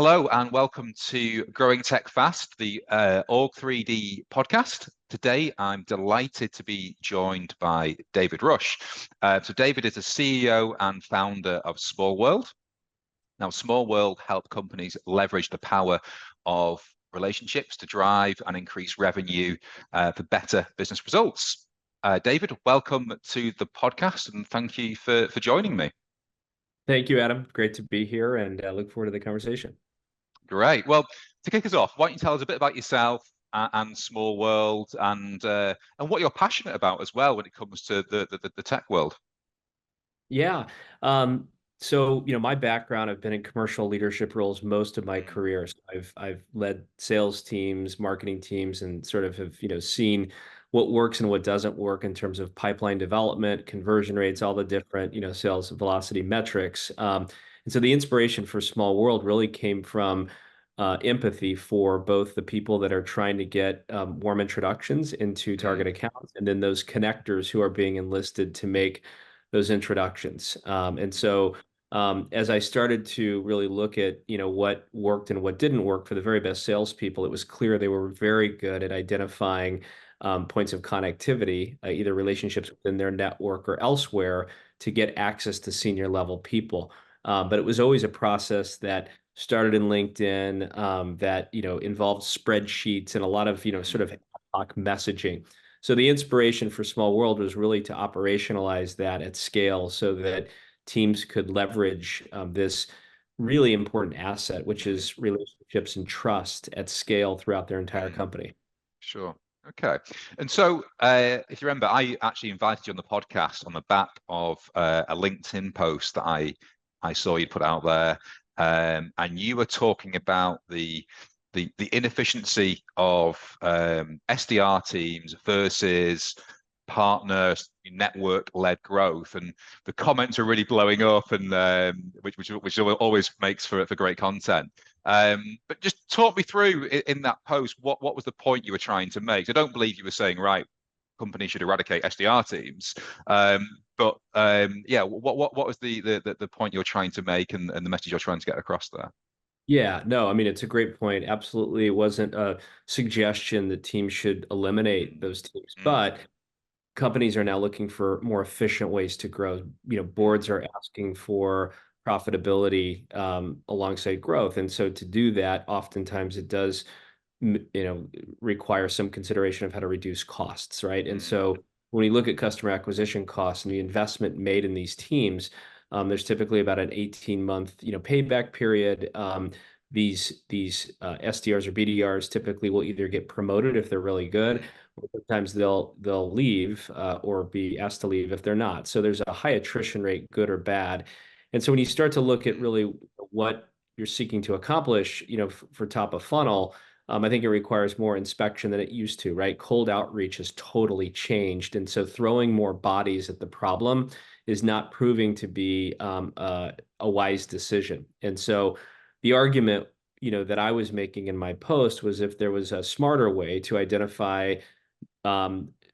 Hello and welcome to Growing Tech Fast, the Org 3D podcast. Today, I'm delighted to be joined by David Rush. So David is the CEO and founder of Smallworld. Now, Smallworld help companies leverage the power of relationships to drive and increase revenue for better business results. David, welcome to the podcast and thank you for joining me. Thank you, Adam. Great to be here and look forward to the conversation. Great. Well, to kick us off, why don't you tell us a bit about yourself and Smallworld and what you're passionate about as well when it comes to the tech world? Yeah. So, my background, I've been in commercial leadership roles most of my career. So I've led sales teams, marketing teams, and sort of have, seen what works and what doesn't work in terms of pipeline development, conversion rates, all the different, sales velocity metrics. And so the inspiration for Smallworld really came from empathy for both the people that are trying to get warm introductions into target accounts, and then those connectors who are being enlisted to make those introductions. And so as I started to really look at, what worked and what didn't work for the very best salespeople, it was clear they were very good at identifying points of connectivity, either relationships within their network or elsewhere, to get access to senior level people. But it was always a process that started in LinkedIn that involved spreadsheets and a lot of sort of ad hoc messaging. So the inspiration for Smallworld was really to operationalize that at scale so that teams could leverage this really important asset, which is relationships and trust at scale throughout their entire company. Sure. Okay. And so if you remember, I actually invited you on the podcast on the back of a LinkedIn post that I saw you put out there. And you were talking about the inefficiency of SDR teams versus partner network-led growth, and the comments are really blowing up, and which always makes for great content. But just talk me through in that post what was the point you were trying to make. I don't believe you were saying companies should eradicate SDR teams. But what was the point you're trying to make and the message you're trying to get across there? Yeah, no, I mean, it's a great point. Absolutely, it wasn't a suggestion that teams should eliminate those teams, but companies are now looking for more efficient ways to grow. Boards are asking for profitability alongside growth, and so to do that, oftentimes it does require some consideration of how to reduce costs, right? And so when you look at customer acquisition costs and the investment made in these teams, there's typically about an 18-month payback period. These SDRs or BDRs typically will either get promoted if they're really good, or sometimes they'll leave or be asked to leave if they're not. So there's a high attrition rate, good or bad. And so when you start to look at really what you're seeking to accomplish, for top of funnel, I think it requires more inspection than it used to, right? Cold outreach has totally changed. And so throwing more bodies at the problem is not proving to be a wise decision. And so the argument, that I was making in my post was if there was a smarter way to identify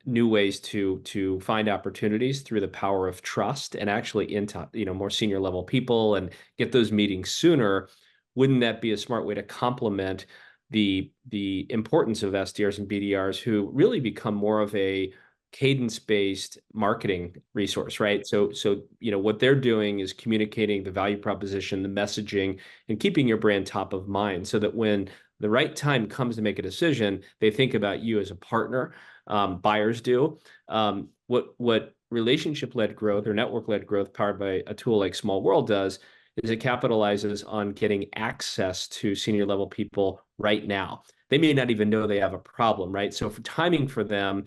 new ways to find opportunities through the power of trust and actually into, more senior level people and get those meetings sooner, wouldn't that be a smart way to complement the importance of SDRs and BDRs, who really become more of a cadence-based marketing resource, right? So what they're doing is communicating the value proposition, the messaging, and keeping your brand top of mind so that when the right time comes to make a decision, they think about you as a partner. Buyers do. What relationship-led growth or network-led growth powered by a tool like Smallworld does is it capitalizes on getting access to senior level people right now. They may not even know they have a problem, right? So for timing for them,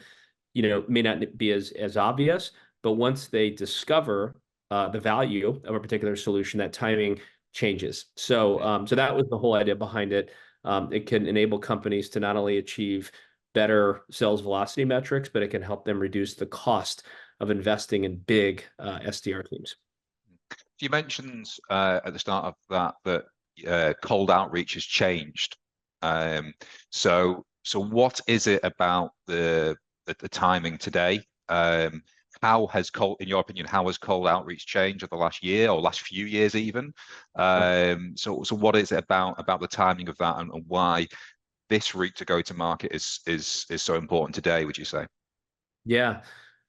may not be as obvious, but once they discover the value of a particular solution, that timing changes. So that was the whole idea behind it. It can enable companies to not only achieve better sales velocity metrics, but it can help them reduce the cost of investing in big SDR teams. You mentioned at the start of that cold outreach has changed. So what is it about the timing today? in your opinion, how has cold outreach changed over the last year or last few years even? So what is it about the timing of that, and why this route to go to market is so important today, would you say? Yeah.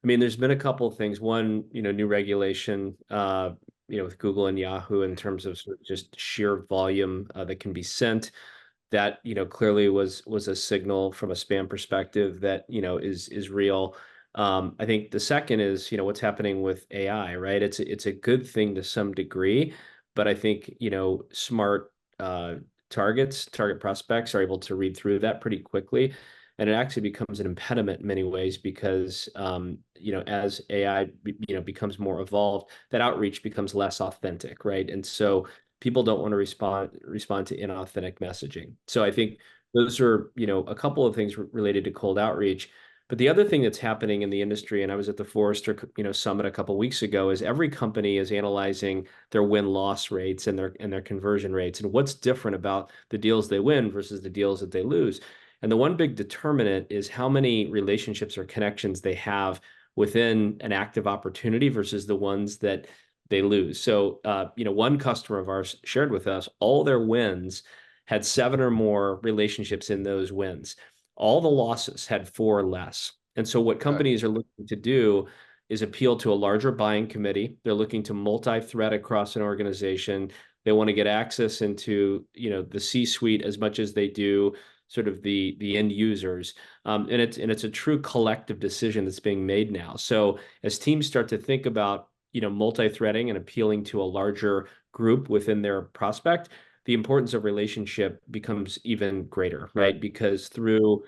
I mean, there's been a couple of things. One, new regulation, with Google and Yahoo in terms of sort of just sheer volume that can be sent. That, clearly was a signal from a spam perspective that, is real. I think the second is, what's happening with AI, right? It's a good thing to some degree, but I think, smart target prospects are able to read through that pretty quickly. And it actually becomes an impediment in many ways because, as AI, becomes more evolved, that outreach becomes less authentic, right? And so people don't want to respond to inauthentic messaging. So I think those are, a couple of things related to cold outreach. But the other thing that's happening in the industry, and I was at the Forrester, summit a couple of weeks ago, is every company is analyzing their win-loss rates and their conversion rates, and what's different about the deals they win versus the deals that they lose. And the one big determinant is how many relationships or connections they have within an active opportunity versus the ones that they lose. So, one customer of ours shared with us all their wins had 7 or more relationships in those wins. All the losses had 4 or less. And so what Okay. companies are looking to do is appeal to a larger buying committee. They're looking to multi-thread across an organization. They want to get access into, the C-suite as much as they do sort of the end users. And it's a true collective decision that's being made now. So as teams start to think about, multi-threading and appealing to a larger group within their prospect, the importance of relationship becomes even greater, right? Because through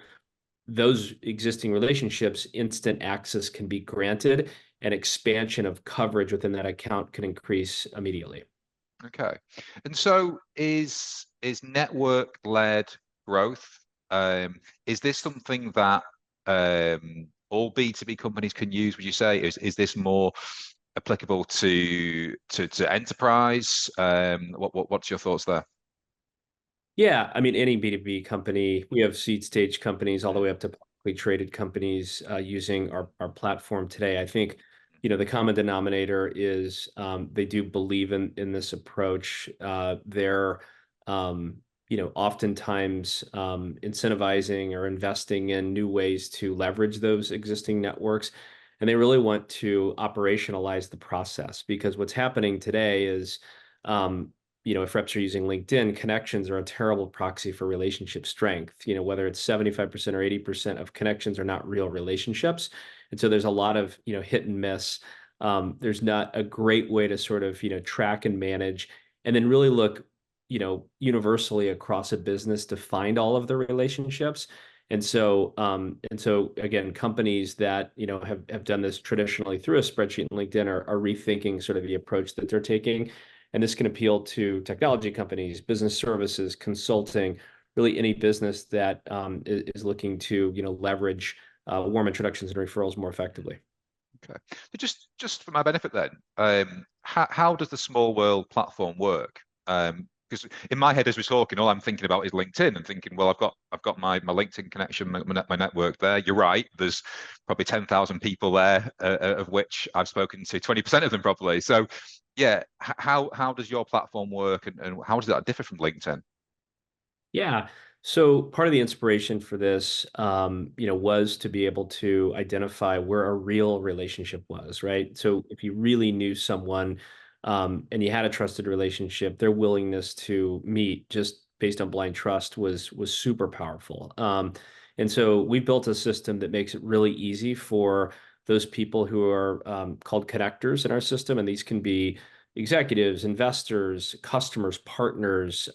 those existing relationships, instant access can be granted and expansion of coverage within that account can increase immediately. Okay. And so is network-led growth, is this something that all B2B companies can use, would you say? Is this more applicable to enterprise? What's your thoughts there? Yeah, I mean, any B2B company, we have seed stage companies all the way up to publicly traded companies using our platform today. I think, the common denominator is they do believe in this approach. They're, oftentimes incentivizing or investing in new ways to leverage those existing networks. And they really want to operationalize the process because what's happening today is, if reps are using LinkedIn, connections are a terrible proxy for relationship strength. Whether it's 75% or 80% of connections are not real relationships. And so there's a lot of, hit and miss. There's not a great way to sort of, track and manage and then really look, universally across a business to find all of the relationships. And so again, companies that, have done this traditionally through a spreadsheet in LinkedIn are rethinking sort of the approach that they're taking. And this can appeal to technology companies, business services, consulting, really any business that is looking to, leverage warm introductions and referrals more effectively. Okay. So just for my benefit then, how does the Smallworld platform work? Because in my head as we're talking, all I'm thinking about is LinkedIn and thinking, well, I've got my LinkedIn connection, my network there. You're right. There's probably 10,000 people there, of which I've spoken to 20% of them probably. So yeah, how does your platform work, and how does that differ from LinkedIn? Yeah. So part of the inspiration for this, was to be able to identify where a real relationship was, right? So if you really knew someone, and you had a trusted relationship, their willingness to meet just based on blind trust was super powerful. And so we built a system that makes it really easy for those people who are called connectors in our system, and these can be executives, investors, customers, partners.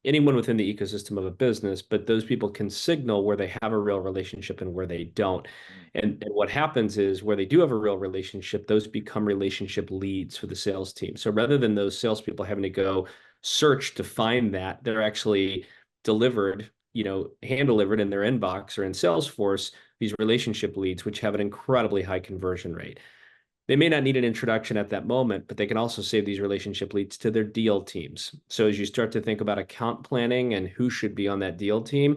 Anyone within the ecosystem of a business, but those people can signal where they have a real relationship and where they don't. And what happens is where they do have a real relationship, those become relationship leads for the sales team. So rather than those salespeople having to go search to find that, they're actually delivered, hand delivered in their inbox or in Salesforce, these relationship leads, which have an incredibly high conversion rate. They may not need an introduction at that moment, but they can also save these relationship leads to their deal teams. So as you start to think about account planning and who should be on that deal team,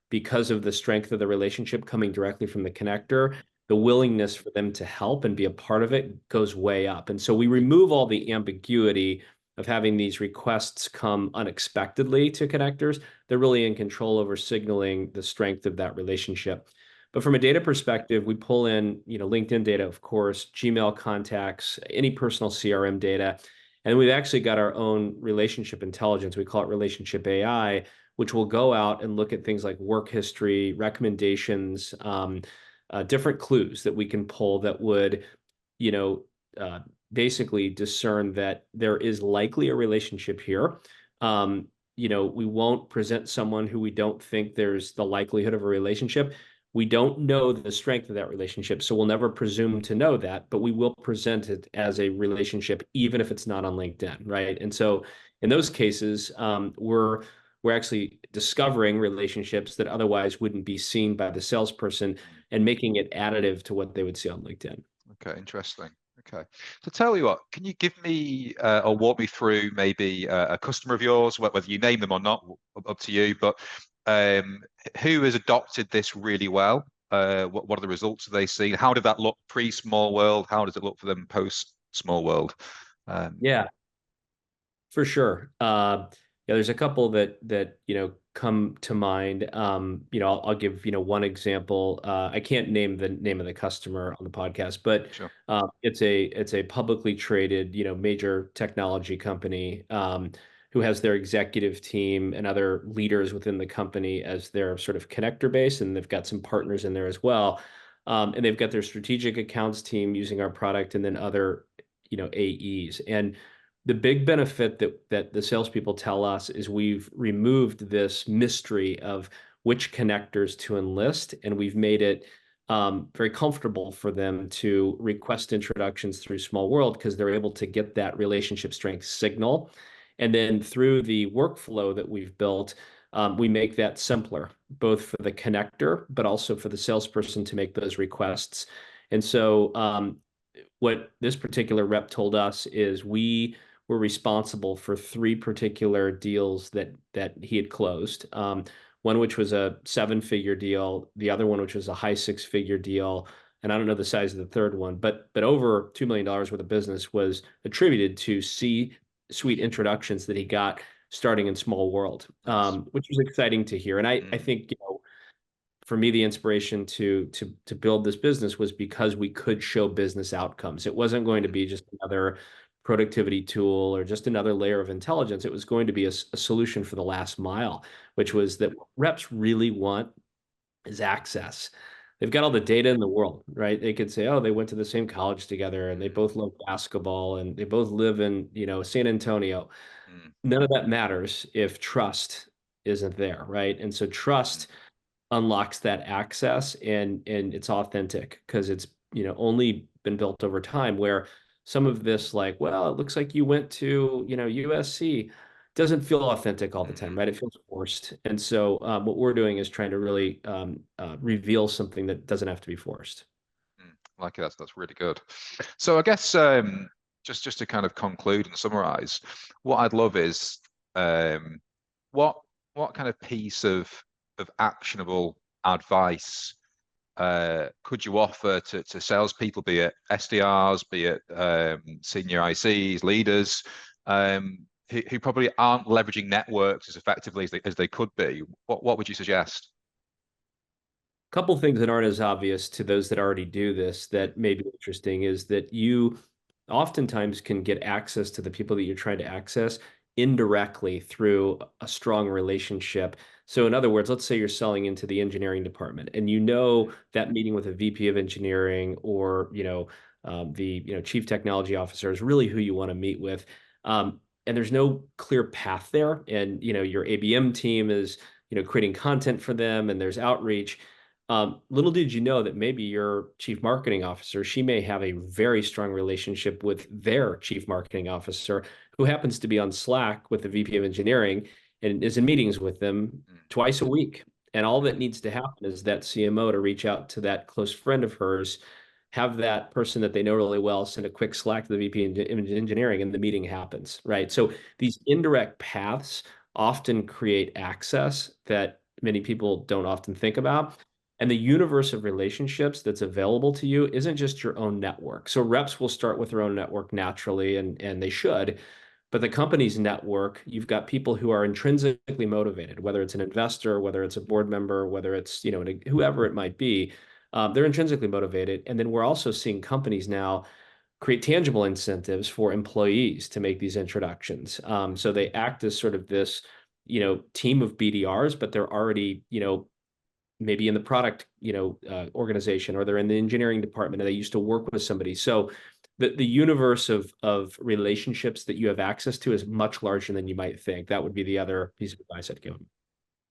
because of the strength of the relationship coming directly from the connector, the willingness for them to help and be a part of it goes way up. And so we remove all the ambiguity of having these requests come unexpectedly to connectors. They're really in control over signaling the strength of that relationship. But from a data perspective, we pull in, LinkedIn data, of course, Gmail contacts, any personal CRM data. And we've actually got our own relationship intelligence. We call it relationship AI, which will go out and look at things like work history, recommendations, different clues that we can pull that would, you know, uh, basically discern that there is likely a relationship here. We won't present someone who we don't think there's the likelihood of a relationship. We don't know the strength of that relationship, so we'll never presume to know that, but we will present it as a relationship, even if it's not on LinkedIn, right? And so in those cases, we're actually discovering relationships that otherwise wouldn't be seen by the salesperson and making it additive to what they would see on LinkedIn. Okay, interesting. Okay, so tell you what, can you give me or walk me through maybe a customer of yours, whether you name them or not, up to you, but who has adopted this really well? What are the results have they seen? How did that look pre-Smallworld? How does it look for them post-Smallworld? Yeah, for sure. Yeah, there's a couple that come to mind. I'll give one example. I can't name the name of the customer on the podcast, but Sure. it's a publicly traded major technology company who has their executive team and other leaders within the company as their sort of connector base, and they've got some partners in there as well. And they've got their strategic accounts team using our product, and then other AEs. And the big benefit that the salespeople tell us is we've removed this mystery of which connectors to enlist, and we've made it very comfortable for them to request introductions through Smallworld because they're able to get that relationship strength signal. And then through the workflow that we've built, we make that simpler, both for the connector, but also for the salesperson to make those requests. And so what this particular rep told us is we were responsible for three particular deals that he had closed. One which was a 7-figure deal, the other one which was a high 6-figure deal, and I don't know the size of the third one, but over $2 million worth of business was attributed to C-suite introductions that he got starting in Smallworld, which was exciting to hear. And I think for me, the inspiration to build this business was because we could show business outcomes. It wasn't going to be just another productivity tool or just another layer of intelligence. It was going to be a solution for the last mile, which was that what reps really want is access. They've got all the data in the world, right? They could say, oh, they went to the same college together and they both love basketball and they both live in, San Antonio. None of that matters if trust isn't there, right? And so trust unlocks that access, and it's authentic because it's only been built over time, where some of this, like, well, it looks like you went to USC, doesn't feel authentic all the time, right? It feels forced. And so what we're doing is trying to really reveal something that doesn't have to be forced. Like it. That's really good. So I guess just to kind of conclude and summarize, what I'd love is what kind of piece of actionable advice could you offer to salespeople, be it SDRs, be it senior ICs, leaders, who probably aren't leveraging networks as effectively as they could be? What would you suggest? Couple things that aren't as obvious to those that already do this that may be interesting is that you oftentimes can get access to the people that you're trying to access indirectly through a strong relationship. So in other words, let's say you're selling into the engineering department and that meeting with a VP of engineering or the chief technology officer is really who you want to meet with. And there's no clear path there. And your ABM team is creating content for them and there's outreach. Little did you know that maybe your chief marketing officer, she may have a very strong relationship with their chief marketing officer, who happens to be on Slack with the VP of engineering and is in meetings with them twice a week. And all that needs to happen is that CMO to reach out to that close friend of hers, have that person that they know really well send a quick Slack to the VP of engineering, and the meeting happens, right? So these indirect paths often create access that many people don't often think about. And the universe of relationships that's available to you isn't just your own network. So reps will start with their own network naturally, and they should. But the company's network, you've got people who are intrinsically motivated, whether it's an investor, whether it's a board member, whether it's, you know, whoever it might be, they're intrinsically motivated. And then we're also seeing companies now create tangible incentives for employees to make these introductions. So they act as sort of this, you know, team of BDRs, but they're already, you know, maybe in the product, you know, organization, or they're in the engineering department, and they used to work with somebody. So the universe of relationships that you have access to is much larger than you might think. That would be the other piece of advice I'd give them.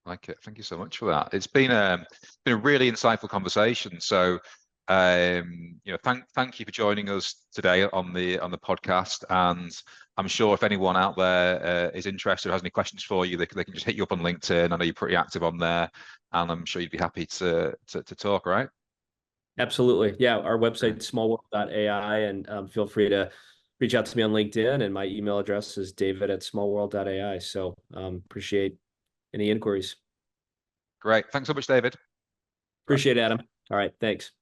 Like it. Thank you so much for that. It's been a really insightful conversation. So, you know, thank you for joining us today on the podcast. And I'm sure if anyone out there is interested or has any questions for you, they can just hit you up on LinkedIn. I know you're pretty active on there, and I'm sure you'd be happy to talk. Right? Absolutely. Yeah. Our website, smallworld.ai, and feel free to reach out to me on LinkedIn. And my email address is david@smallworld.ai. So appreciate any inquiries. Great. Thanks so much, David. Bye. Appreciate it, Adam. All right. Thanks.